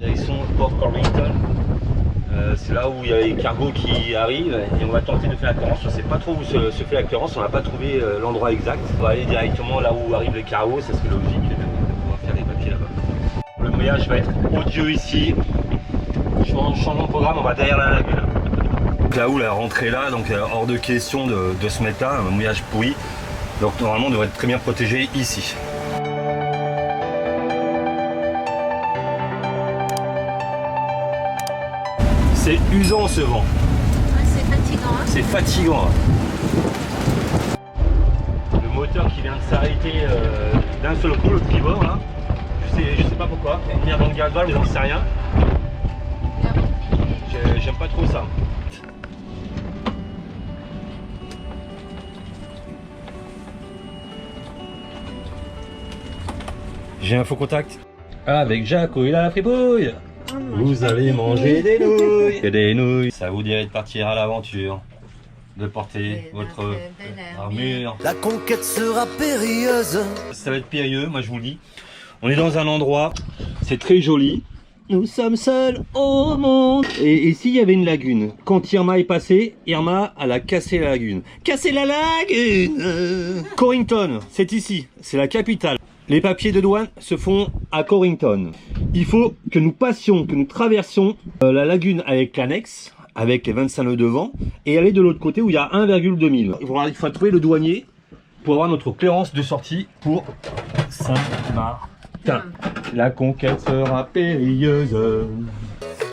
Direction Port Corrington. C'est là où il y a les cargos qui arrivent et on va tenter de faire la clearance. On ne sait pas trop où se fait la clearance, on n'a pas trouvé l'endroit exact. On va aller directement là où arrivent les cargos, ça serait logique de pouvoir faire les papiers là-bas. Le mouillage va être odieux ici. Changeons de programme, on va derrière la lagune. Là où la rentrée là, donc hors de question de se mettre là, un mouillage pourri. Donc normalement on devrait être très bien protégé ici. C'est usant ce vent. Ouais, c'est fatigant. Hein, c'est fatigant. Le moteur qui vient de s'arrêter d'un seul coup, le tribord là. Je sais pas pourquoi. Il vient dans le gasoil, mais j'en sais rien. J'aime pas trop ça. J'ai un faux contact avec Jaco, il a la fripouille. Vous allez manger des nouilles. Et des nouilles. Ça vous dirait de partir à l'aventure, de porter votre armure. La conquête sera périlleuse. Ça va être périlleux, moi je vous le dis. On est dans un endroit, c'est très joli. Nous sommes seuls au monde. Et ici il y avait une lagune. Quand Irma est passée, Irma elle a cassé la lagune. Cassé la lagune. Corrington, c'est ici, c'est la capitale. Les papiers de douane se font à Corrington. Il faut que nous passions, que nous traversions la lagune avec l'annexe, avec les 25 nœuds de vent, et aller de l'autre côté où il y a 1,2 mille. Il faut trouver le douanier pour avoir notre clearance de sortie pour Saint-Martin. La conquête sera périlleuse.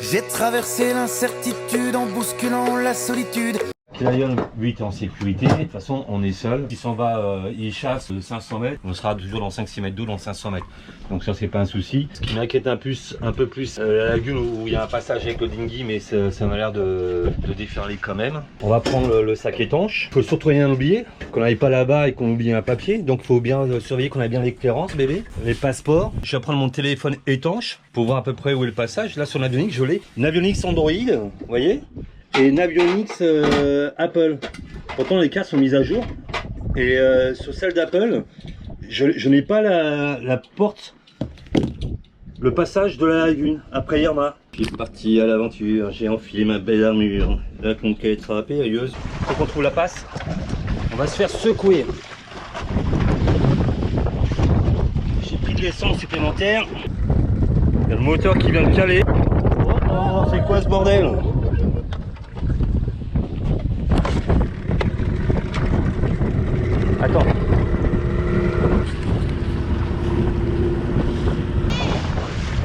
J'ai traversé l'incertitude en bousculant la solitude. Lion 8 est en sécurité, de toute façon on est seul. Il s'en va, il chasse 500 mètres, on sera toujours dans 5-6 mètres d'eau dans 500 mètres. Donc ça c'est pas un souci. Ce qui m'inquiète un peu plus, la lagune où il y a un passage avec le dinghy, mais ça m'a l'air de déferler quand même. On va prendre le sac étanche. Il faut surtout rien oublier, qu'on n'aille pas là-bas et qu'on oublie un papier. Donc il faut bien surveiller qu'on a bien les clearances bébé, les passeports. Je vais prendre mon téléphone étanche pour voir à peu près où est le passage. Là sur l'avionics je l'ai. Une avionics Android, vous voyez, et une avionics Apple. Pourtant les cartes sont mises à jour. Et sur celle d'Apple, je n'ai pas la porte, le passage de la lagune après Irma. Je suis parti à l'aventure, j'ai enfilé ma belle armure. La conquête sera périlleuse. Faut qu'on trouve la passe. On va se faire secouer. J'ai pris de l'essence supplémentaire. Il y a le moteur qui vient de caler. Oh, c'est quoi ce bordel? Attends.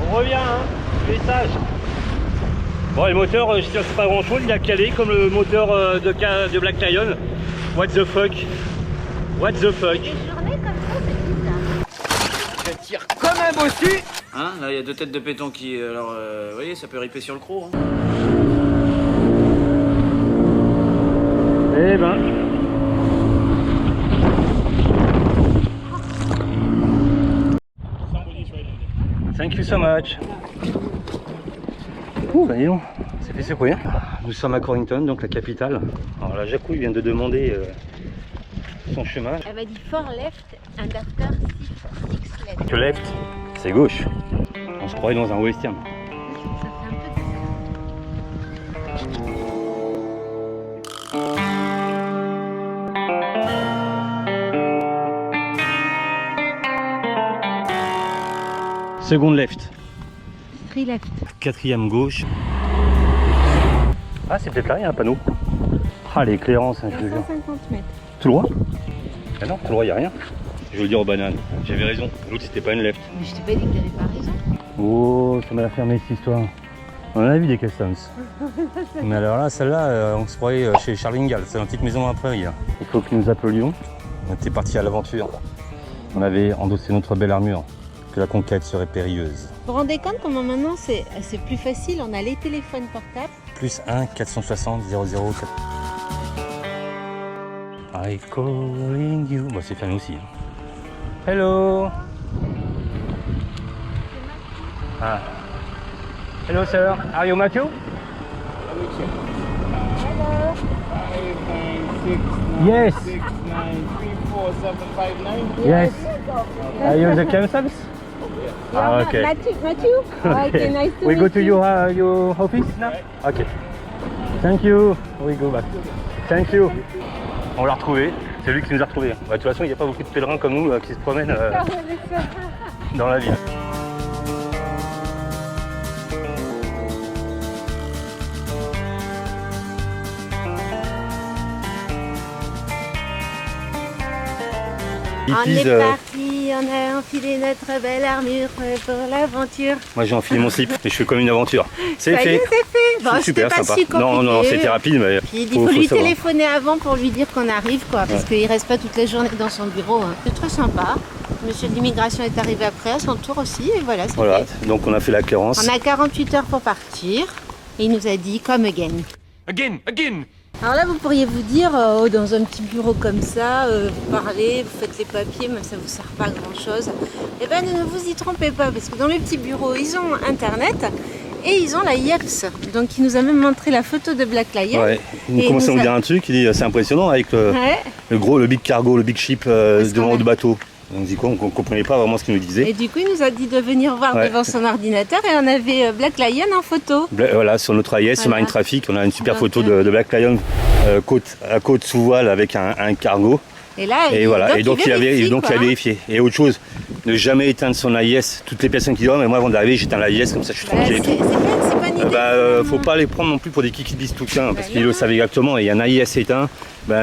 On revient, hein, message. Bon, le moteur, je ne sais pas grand chose, il a calé comme le moteur de Black Lion. What the fuck? What the fuck? les journées comme ça, c'est bizarre. Je tire comme un bossu. Hein, là il y a deux têtes de péton qui... Alors, vous voyez, ça peut riper sur le croc. Hein. Eh ben... Thank you so much. Ouh, bah dis donc, c'est fait secouer. Nous sommes à Corrington, donc la capitale. Alors la Jacouille vient de demander son chemin. Elle m'a dit for left and after 6 left. Que left, c'est gauche. On se croirait dans un western. Ça fait un peu Seconde left. 3 left. Quatrième gauche. Ah, c'est peut-être là, il y a un panneau. Ah, les clairances, hein, je te jure. 150 mètres. Tout droit? Ah non, tout droit, il n'y a rien. Je veux le dire aux bananes. J'avais raison. L'autre, c'était pas une left. Mais je t'ai pas dit que t'avais pas raison. Oh, ça m'a fermé cette histoire. On en a vu des customs. Mais alors là, celle-là, on se croyait chez Charlingal. C'est une petite maison à prairie. Il faut que nous appelions. On était partis à l'aventure. On avait endossé notre belle armure. Que la conquête serait périlleuse. Vous vous rendez compte comment maintenant c'est plus facile, on a les téléphones portables. Plus 1 460 00 4. I calling you. Bon, c'est fermé aussi. Hello. Ah. Hello sir, are you Matthew? Hello. 596 Yes. 6934759. Yes. Are you the customs? Ah, okay. Matthew? Okay, nice to We meet go to you. your office now? Ok. Thank you. We go back. Thank you. On l'a retrouvé. C'est lui qui nous a retrouvés. Bah, de toute façon, il n'y a pas beaucoup de pèlerins comme nous qui se promènent dans la ville. On est parti, on a enfilé notre belle armure pour l'aventure. Moi j'ai enfilé mon slip et je fais comme une aventure. C'est Ça y est, fait. c'est fait. Bon, C'est super c'était pas sympa. si compliqué. Non, c'était rapide, mais Puis il faut lui téléphoner avant pour lui dire qu'on arrive, quoi, parce qu'il reste pas toute la journée dans son bureau. Hein. C'est très sympa. Monsieur de l'immigration est arrivé après, à son tour aussi, et voilà, c'est fait. Donc on a fait la carence. On a 48 heures pour partir, et il nous a dit come again. Again. Alors là, vous pourriez vous dire, oh, dans un petit bureau comme ça, vous parlez, vous faites les papiers, mais ça vous sert pas à grand chose. Eh bien, ne vous y trompez pas, parce que dans le petit bureau, ils ont Internet et ils ont la IELTS. Donc, il nous a même montré la photo de Black Lion. Ouais. Il Et commence à nous nous a- dire un truc, il dit c'est impressionnant avec le big cargo, le big ship devant qu'on a- le bateau. On dit quoi? On comprenait pas vraiment ce qu'il nous disait. Et du coup, il nous a dit de venir voir Ouais. devant son ordinateur et on avait Black Lion en photo. Voilà, sur notre AIS, sur Voilà. Marine Traffic, on a une super Donc, photo de Black Lion à côte sous voile avec un cargo. Et là, Et voilà, et donc il a quoi, vérifié. Et autre chose, ne jamais éteindre son AIS. Toutes les personnes qui dorment, mais moi avant d'arriver, j'éteins l'AIS, comme ça je suis Bah, tranquille et c'est tout. pas une idée. Faut pas les prendre non plus pour des kikis bistouquins, parce qu'ils non. le savent exactement. Et un AIS éteint,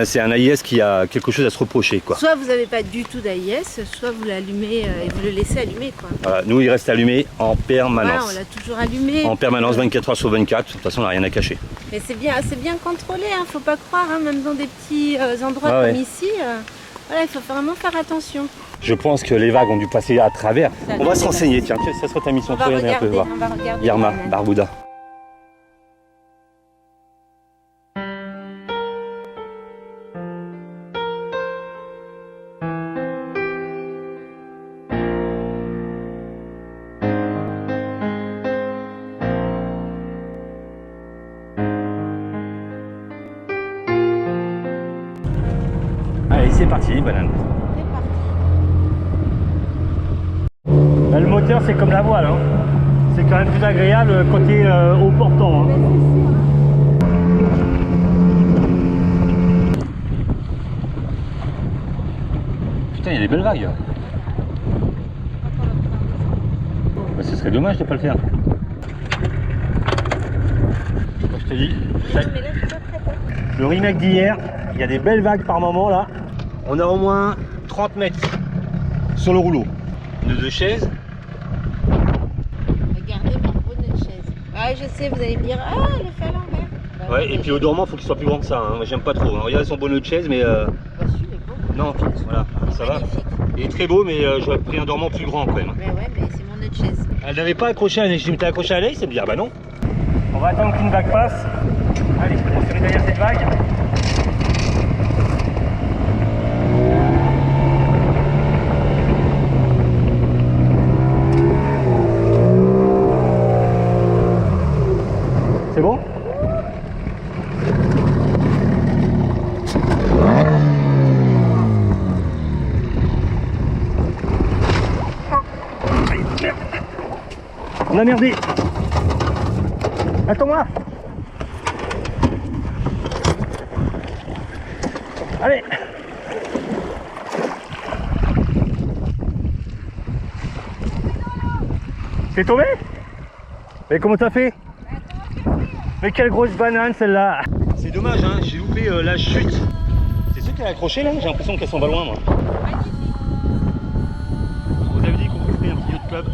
c'est un AIS qui a quelque chose à se reprocher, quoi. Soit vous n'avez pas du tout d'AIS, soit vous l'allumez et vous le laissez allumer, quoi. Voilà, nous, il reste allumé en Voilà, permanence. on l'a toujours allumé. En permanence, 24 heures sur 24. De toute façon, on n'a rien à cacher. Mais c'est bien contrôlé, hein, faut pas croire, hein, même dans des petits endroits Ah ouais. comme ici. Voilà, il faut vraiment faire attention. Je pense que les vagues ont dû passer à travers. Ça On va dû se renseigner, dépasser. tiens, ça sera ta mission. On va Faut y aller un peu regarder, voir. on va regarder. Yarma, quand même. Barbuda. Allez, c'est parti, banane. C'est parti. Bah, le moteur, c'est comme la voile. Hein. C'est quand même plus agréable côté haut portant. Hein. Putain, il y a des belles vagues. Bah, ce serait dommage de ne pas le faire. Moi, je te dis, Mais là, je suis pas prête. Hein. le remake d'hier, il y a des belles vagues par moment là. On a au moins 30 mètres sur le rouleau. De deux chaises. Regardez ma bonne chaise. Ah, je sais, vous allez me dire, ah, elle est fait à l'envers. Bah, Ouais, oui, et puis au dormant, faut qu'il soit plus grand que ça. Hein. Moi, j'aime pas trop. Hein. Regardez son bonnet de chaise, mais Bah, celui-là est beau. non, voilà, ça va. Magnifique. Il est très beau, mais j'aurais pris un dormant plus grand quand même. Mais ouais, mais c'est mon autre chaise. Elle n'avait pas accroché à la neige. Je m'étais accroché à la neige, c'est bien. Bah non. On va attendre qu'une vague passe. Allez, on se met derrière cette vague. C'est bon? Aïe, merde. On a merdé. Attends-moi. Allez. T'es tombé? Mais comment t'as fait? Mais quelle grosse banane celle-là! C'est dommage, hein, j'ai loupé la chute. C'est sûr qu'elle a accroché là? J'ai l'impression qu'elle s'en va loin moi. Vous avez dit qu'on ferait un petit yacht club?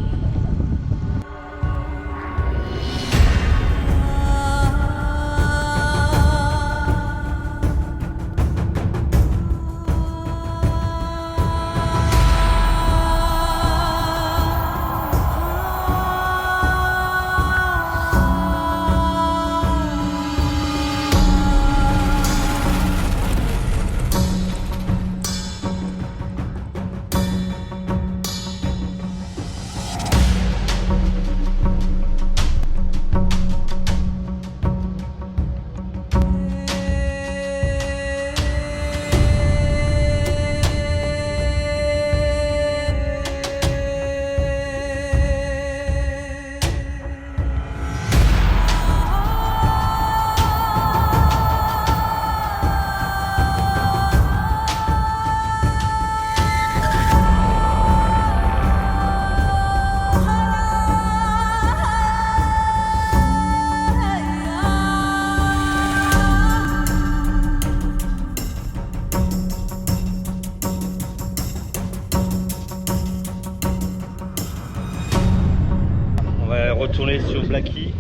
sur Blacky.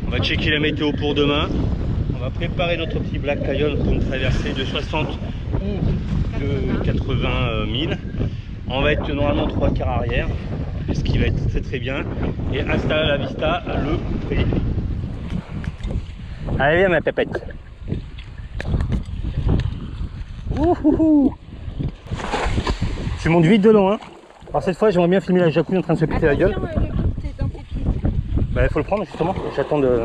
On va checker la météo pour demain. On va préparer notre petit Black Canyon pour une traversée de 60 ou de 80 000. On va être normalement 3 quarts arrière, ce qui va être très très bien. Et hasta la vista, le prix. Allez, viens ma pépette. Ouhouhou. Tu montes vite de long, hein. Alors cette fois, j'aimerais bien filmer la Jacouille en train de se péter la gueule. Bah, il faut le prendre justement. J'attends de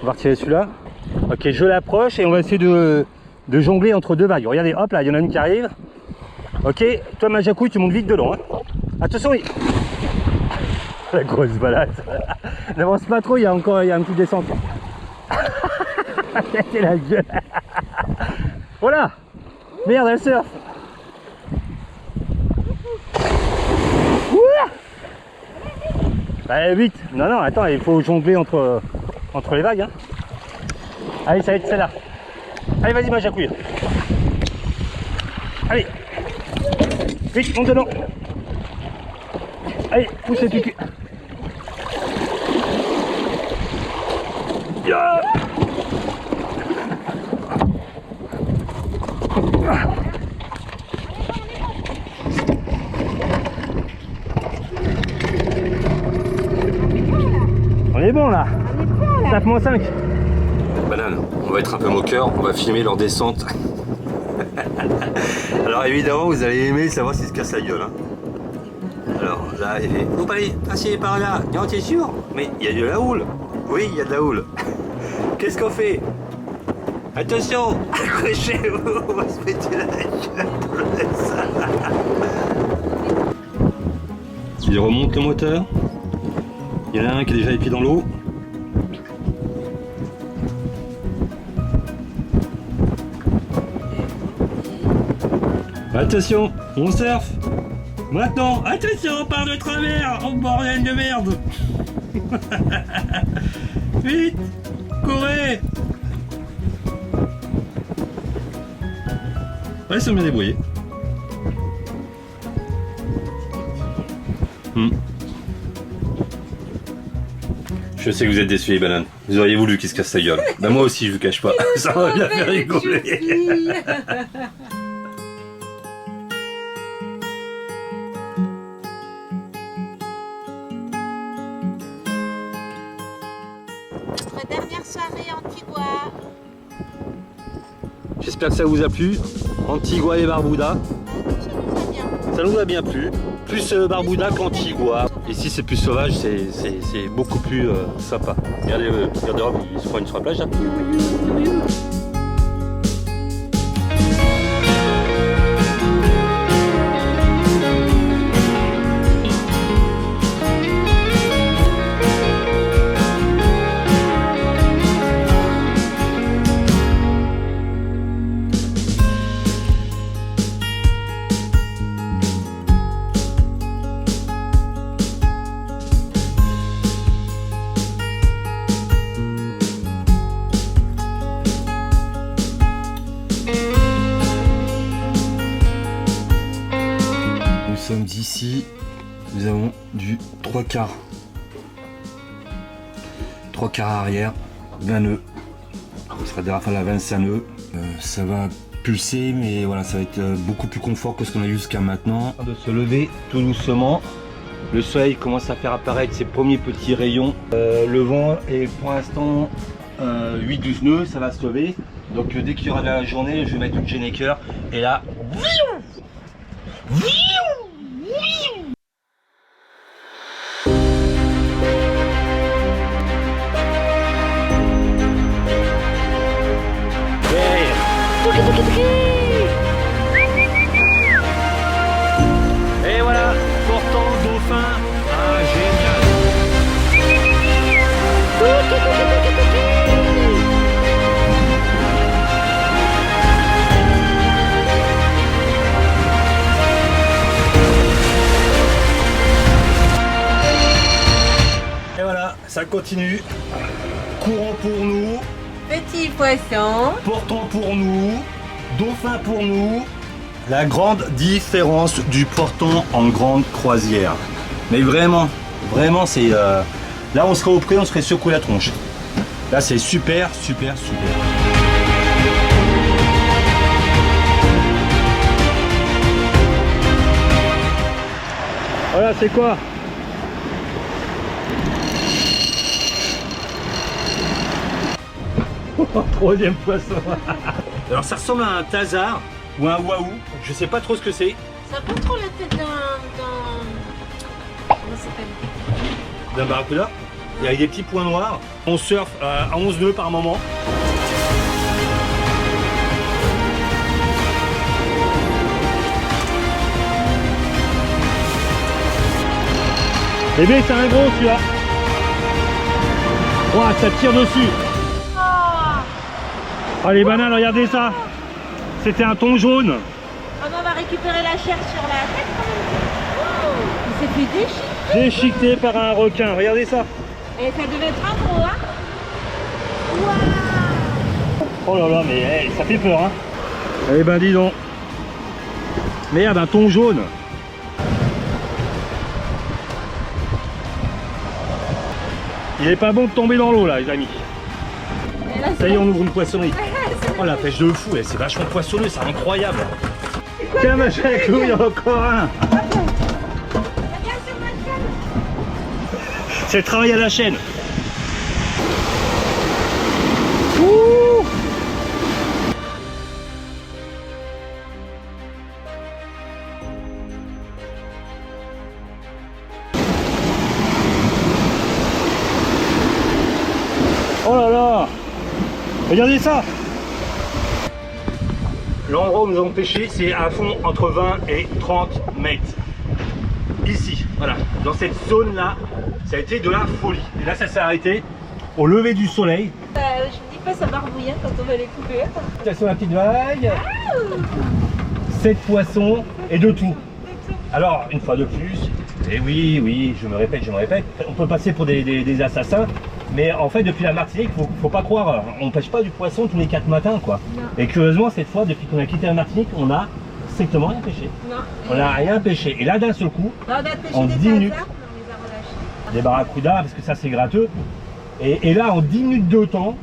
voir tirer celui-là. Ok, je l'approche et on va essayer de jongler entre deux vagues. Regardez, hop là, il y en a une qui arrive. Ok, toi ma Jacouille, tu montes vite de long, hein. Attention, oui. La grosse balade. N'avance pas trop, il y a un petit descente. C'est la gueule. Voilà. Merde, elle surfe. Bah vite. Non, non, attends, il faut jongler entre les vagues, hein. Allez, ça va être celle-là. Allez, vas-y ma Jacouille. Allez. Vite, monte dedans. Allez, pousse le cul. Yeah. On est bon là. 9-5. Banane, on va être un peu moqueur, on va filmer leur descente. Alors évidemment vous allez aimer savoir s'ils se cassent la gueule, hein. Alors là il fait, faut pas aller passer par là. Non, t'es sûr? Mais il y a de la houle. Oui, il y a de la houle. Qu'est-ce qu'on fait? Attention, accrochez-vous, on va se péter la gueule. Il remonte le moteur. Il y en a un qui est déjà les pieds dans l'eau. Attention, on surfe. Maintenant, attention, on part de travers. Oh bordel de merde. Vite, courez. Ouais, ils sont bien débrouillés. Je sais que vous êtes déçus les bananes. Vous auriez voulu qu'ils se cassent la gueule. Bah moi aussi je vous cache pas. Ça va bien faire rigoler. Notre dernière soirée Antigua. J'espère que ça vous a plu. Antigua et Barbuda. Ça nous a bien plu. Plus Barbuda qu'Antigua. Ici c'est plus sauvage, c'est beaucoup plus sympa. Regardez, regardez Rob, il se prend une sur la plage là. Nous sommes d'ici, nous avons du 3 quarts. 3 quarts arrière, 20 nœuds. On sera derrière la fin de la 25 nœuds. Ça va pulser, mais voilà, ça va être beaucoup plus confort que ce qu'on a eu jusqu'à maintenant. De se lever tout doucement. Le soleil commence à faire apparaître ses premiers petits rayons. Le vent est pour l'instant 8-12 nœuds, ça va se lever. Donc dès qu'il y aura de la journée, je vais mettre une Genneker et là. Et voilà, portant dauphin. Ah, génial. Et voilà, ça continue. Courant pour nous. Petit poisson. Portant pour nous. Dauphin pour nous. La grande différence du portant en grande croisière. Mais vraiment, vraiment c'est Là, on serait au pré, on serait secoué la tronche. Là, c'est super. Voilà, c'est quoi? Troisième poisson. Alors, ça ressemble à un thazard ou un waouh. Je sais pas trop ce que c'est. Ça a pas trop la tête d'un... Comment ça s'appelle? D'un barracuda. Il y a des petits points noirs. On surfe à 11 nœuds par moment. Eh bien, c'est un gros celui-là. Ouah, ça tire dessus. Oh les bananes, regardez ça. C'était un thon jaune. Ah bah, on va récupérer la chair sur la tête quand même. Oh, il s'est fait déchiqueter. Déchiqueté par un requin, regardez ça. Et ça devait être un gros, hein. Waouh. Oh là là, mais ça fait peur, hein. Eh ben dis donc. Merde, un thon jaune. Il est pas bon de tomber dans l'eau là, les amis. Et là, Ça y est, on ouvre une poissonnerie. Oh la pêche de fou, c'est vachement poissonneux, c'est incroyable. Tiens ma chèque, il y en a encore un. C'est le travail à la chaîne. Ouh. Oh là là. Regardez ça. L'endroit où nous avons pêché, c'est à fond entre 20 et 30 mètres. Ici, voilà, dans cette zone-là, ça a été de la folie. Et là, ça s'est arrêté au lever du soleil. je me dis pas, ça barbouille hein, quand on va les couper. Attention la petite vague. 7 poissons et de tout. Alors, une fois de plus, et oui, je me répète, on peut passer pour des assassins, mais en fait, depuis la Martinique, faut pas croire, on pêche pas du poisson tous les 4 matins, quoi. Non. Et curieusement, cette fois, depuis qu'on a quitté la Martinique, on a strictement rien pêché. Non. On n'a rien pêché. Et là, d'un seul coup, on a pêché en des 10 minutes, hasards, mais on les a relâchés. des barracudas, parce que ça, c'est gratteux. Et là, en 10 minutes de temps,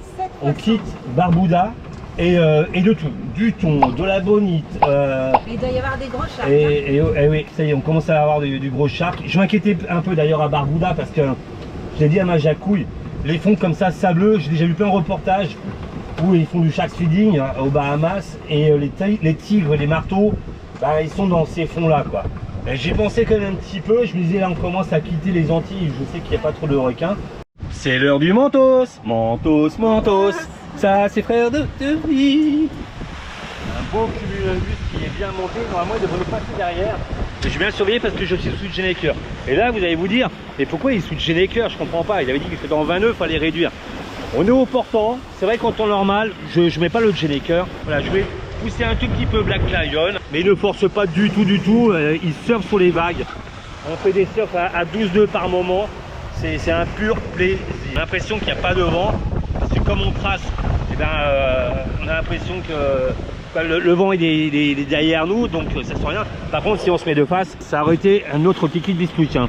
on quitte Barbuda et de tout. Du thon, de la bonite. Il doit y avoir des gros sharks. Et oui, ça y est, on commence à avoir du gros shark. Je m'inquiétais un peu d'ailleurs à Barbuda parce que je l'ai dit à ma jacouille, les fonds comme ça sableux, j'ai déjà vu plein de reportages où ils font du shark feeding hein, aux Bahamas et les tigres, les marteaux, bah, ils sont dans ces fonds là quoi. J'ai pensé quand même un petit peu, je me disais là on commence à quitter les Antilles, je sais qu'il n'y a pas trop de requins. C'est l'heure du mentos, mentos, ça c'est frère de vie. Un beau cumulus qui est bien monté, normalement il devrait nous passer derrière. Je vais bien le surveiller parce que je suis sous de Geneker. Et là vous allez vous dire, mais pourquoi il est sous de Geneker? Je comprends pas, il avait dit que dans 20 nœuds il fallait réduire. On est au portant, c'est vrai qu'en temps normal, je mets pas le Geneker. Voilà, je vais pousser un tout petit peu Black Lion, mais il ne force pas du tout, il surfe sur les vagues. On fait des surfs à 12 nœuds par moment, c'est un pur plaisir. J'ai l'impression qu'il n'y a pas de vent, parce que comme on trace, eh ben, on a l'impression que le vent il est derrière nous, donc ça sent rien. Par contre, si on se met de face, ça aurait été un autre kiki de biscuit. Hein.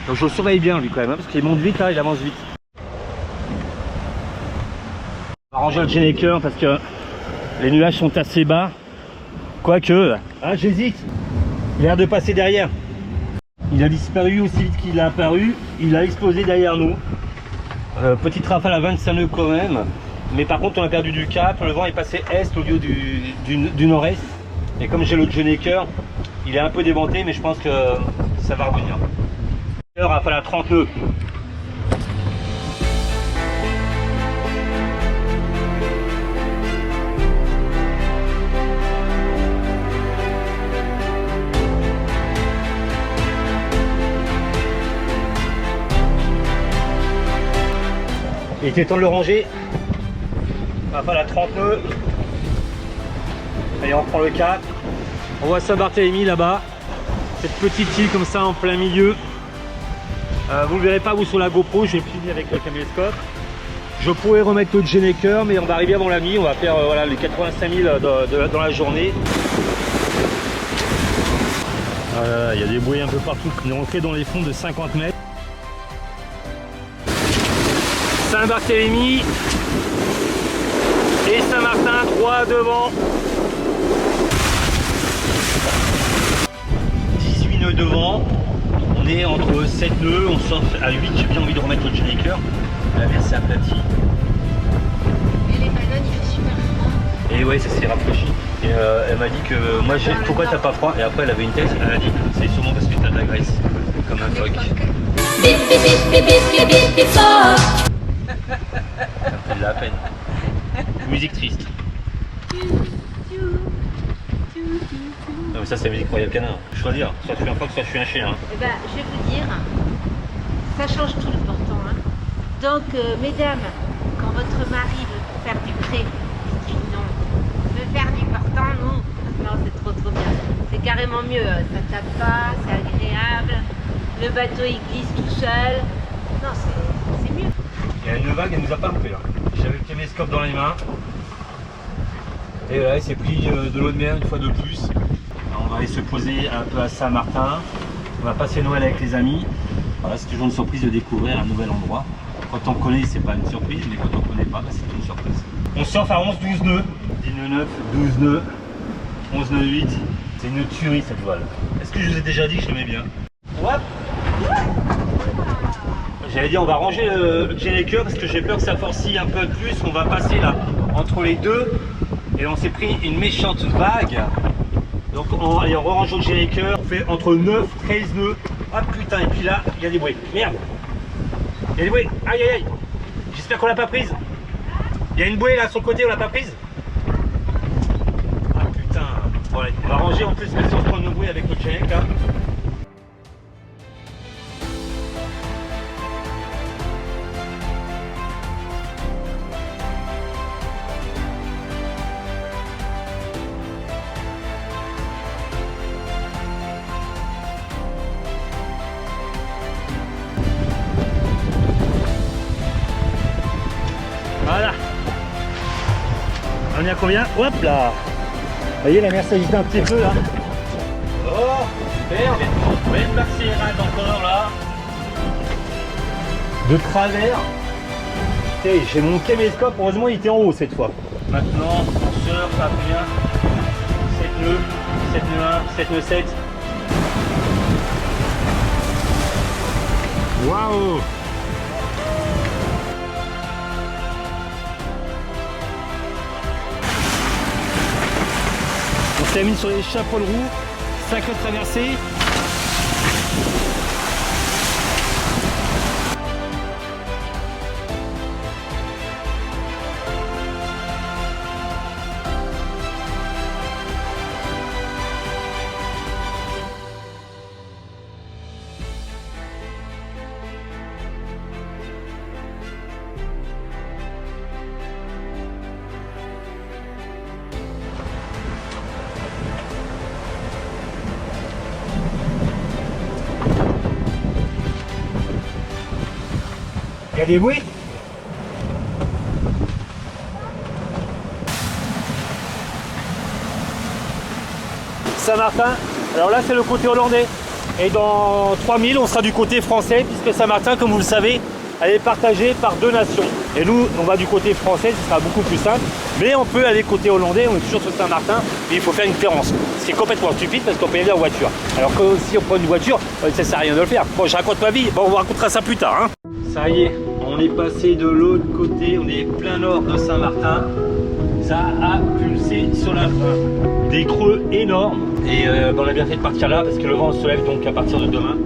Donc je le surveille bien lui quand même, hein, parce qu'il monte vite, hein, il avance vite. On va ranger le Geneker parce que les nuages sont assez bas. Quoique, hein, j'hésite. Il a l'air de passer derrière. Il a disparu aussi vite qu'il a apparu. Il a explosé derrière nous. Petite rafale à 25 nœuds quand même. Mais par contre, on a perdu du cap. Le vent est passé est au lieu du nord-est. Et comme j'ai le Geneker, il est un peu déventé, mais je pense que ça va revenir. Rafale à 30 nœuds. Il était temps de le ranger. Rafale à 30 nœuds. Allez, on prend le cap. On voit Saint-Barthélemy là-bas. Cette petite île comme ça en plein milieu. Vous ne le verrez pas vous sur la GoPro, je vais filmer avec le caméscope. Je pourrais remettre le Geneker, mais on va arriver avant la nuit. On va faire voilà, les 85 000 dans la journée. Il y a des bruits un peu partout. On est rentré dans les fonds de 50 mètres. Saint-Barthélemy et Saint-Martin, 3 devant. 18 nœuds devant. On est entre 7 nœuds, on sort à 8. J'ai bien envie de remettre le Gennaker. La mer s'est aplatie. Et les bananes, il fait super froid. Et ouais, ça s'est rafraîchi. Et elle m'a dit que moi j'ai pourquoi t'as pas froid, et après elle avait une tête, elle a dit c'est sûrement parce que t'as de la graisse, comme un phoque. Ça fait de la peine. Musique triste. Non mais ça c'est la musique Royal Canin. Choisir, soit je suis un phoque, soit je suis un chien. Eh ben, je vais vous dire, ça change tout le portant. Hein. Donc, mesdames, quand votre mari veut faire du pré, dites non. Veut faire du portant, non. Non, c'est trop bien. C'est carrément mieux. Ça tape pas, c'est agréable. Le bateau il glisse tout seul. Non, c'est mieux. Il y a une vague, elle nous a pas loupé là. J'avais le caméscope dans les mains. Et là, il s'est pris de l'eau de mer une fois de plus. Alors, on va aller se poser un peu à Saint-Martin. On va passer Noël avec les amis. Voilà, c'est toujours une surprise de découvrir un nouvel endroit. Quand on connaît, c'est pas une surprise, mais quand on connaît pas, c'est une surprise. On surfe à 11-12 nœuds. 10 nœuds 9, 12 nœuds, 11 nœuds 8. C'est une tuerie cette voile. Est-ce que je vous ai déjà dit que je l'aimais bien? Ouais. J'allais dire on va ranger le Gennaker parce que j'ai peur que ça forcille un peu plus. On va passer là entre les deux et on s'est pris une méchante vague. Donc en rangeant le Gennaker, on fait entre 9 13 nœuds. Ah putain, et puis là il y a des bruits. Merde. Il y a des bruits. Aïe aïe aïe. J'espère qu'on l'a pas prise. Il y a une bouée là sur le côté, on l'a pas prise. Ah putain. Bon, allez, on va ranger en plus parce qu'on se prend nos bouées avec notre Gennaker là. Voilà. On est à combien? Hop là. Vous voyez la mer s'agite un petit peu là. Oh super. On va être accélérate encore là. De travers. J'ai mon caméscope, heureusement il était en haut cette fois. Maintenant on surfe à combien? 7 nœuds, 7 nœuds 1, 7 nœuds 7. Waouh. On termine sur les chapeaux de roue, 5 nœuds traversés. Il y a des bruits. Saint-Martin, alors là c'est le côté hollandais. Et dans 3000 on sera du côté français puisque Saint-Martin, comme vous le savez, elle est partagée par 2 nations. Et nous on va du côté français, ce sera beaucoup plus simple. Mais on peut aller côté hollandais, on est toujours sur Saint-Martin, mais il faut faire une différence. Ce qui est complètement stupide parce qu'on peut y aller en voiture. Alors que si on prend une voiture, ça sert à rien de le faire. Bon, je raconte ma vie, bon, on vous racontera ça plus tard. Hein. Ça y est, on est passé de l'autre côté, on est plein nord de Saint-Martin. Ça a pulsé sur la fin. Des creux énormes. Et on a bien fait de partir là parce que le vent se lève donc à partir de demain.